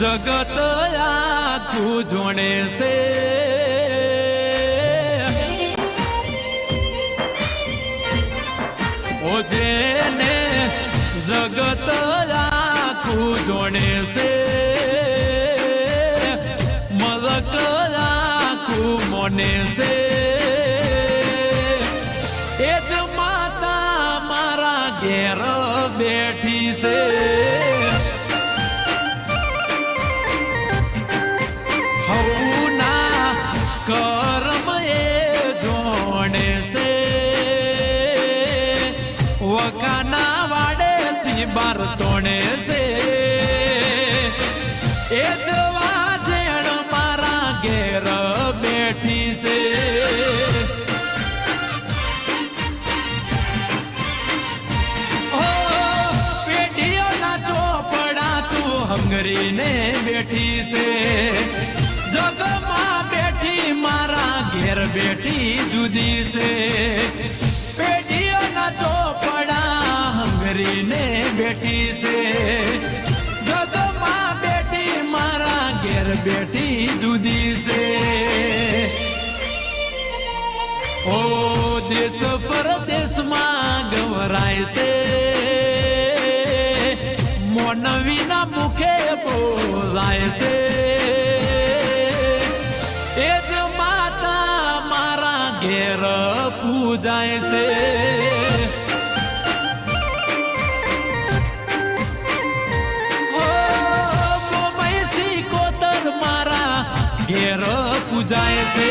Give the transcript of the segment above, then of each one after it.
જગત આખું જોણે છે ઓ જેને જગત આખું જોણે છે મલક આખું મોને છે એ જ માતા મારા ઘેર બેઠી છે હવના કર્મ એ જોણે છે વખાના વાડેથી બાર તોણે છે એ જવા જેણ મારા ઘેર બેઠી છે પેઢીઓના ચોપડા તું હંગરીને બેઠી છે જગમાં બેઠી મારા ઘેર બેઠી જુદી છે પેઢીઓના ચોપડા હંગરીને બેઠી છે જગમાં બેઠી મારા ઘેર બેઠી જુદી છે ઓ દેશ પરદેશમાં ગવરાય છે મોનવીના મુખે બોલાય છે એ જ માતા મારા ઘેર પૂજાય છે મોમૈસી કોતર મારા ઘેર પૂજાય છે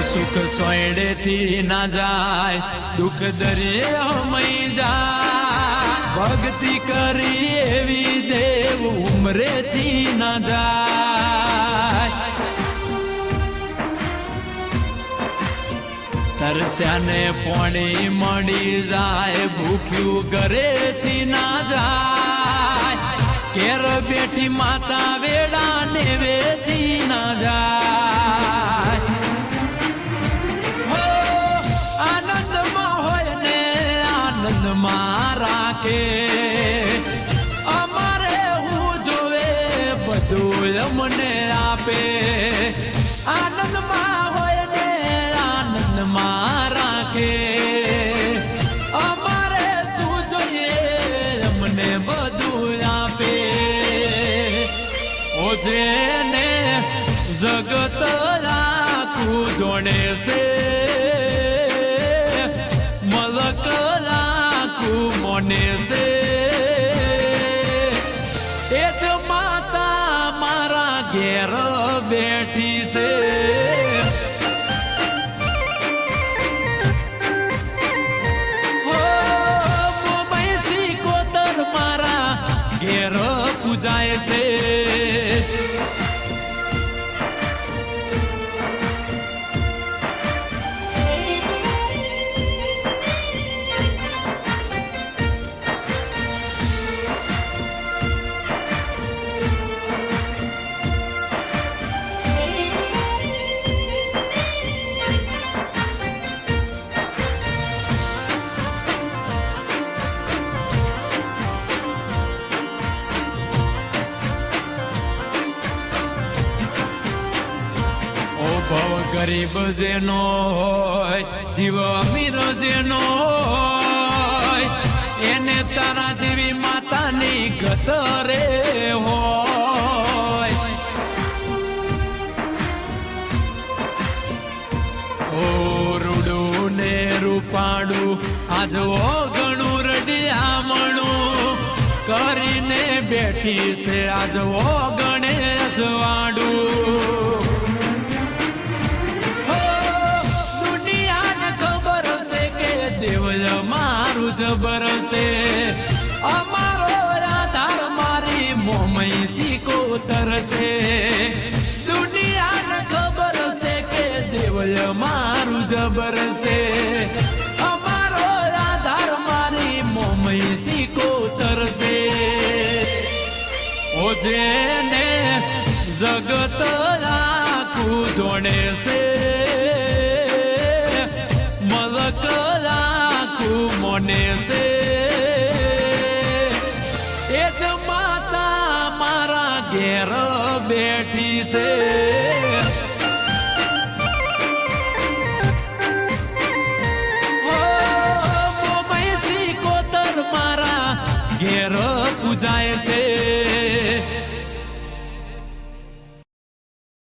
સુખ સોયડેથી ના જાય દુઃખ દરિયામાં જાય ભક્તિ કરી એવી દેવ ઉમરેથી ના જાય તરસ્યાને પોણી મળી જાય ભૂખ્યું ઘરેથી ના જાય કેર બેઠી માતા વેડા નેવેથી ના જાય રાખે અમારે હું જોવે બધું અમને આપે આનંદમાં હોય ને આનંદમાં રાખે અમારે શું જોઈએ અમને બધું આપે ઓ જેને જગત આખું જોડે છે મલક મોને છે એ જ માતા મારા ઘેર બેઠી છે મોમૈસી કોતર મારા ઘેર પૂજાય છે ગરીબ જેનો હોય જીવ અમીર જેનો હોય એને તારા જેવી માતાની ગતરે હોય ઓ રૂડું ને રૂપાડું આજ ઘણું રડિયામણું કરીને બેઠી છે આજ ગણે અજવાડું દેવ મારું જબર છે અમારો આધાર મારી મોમઈ સિકોતર છે દુનિયાને ખબર છે કે દેવય મારું જબર છે અમારો આધાર મારી મોમઈ સિકોતર છે ઓ જેને જગત આખું જોડે છે મલક આખું મોને છે એ જ માતા મારા ઘેર બેઠી છે મોમઈ સિકોતર મારા ઘેર પૂજાય છે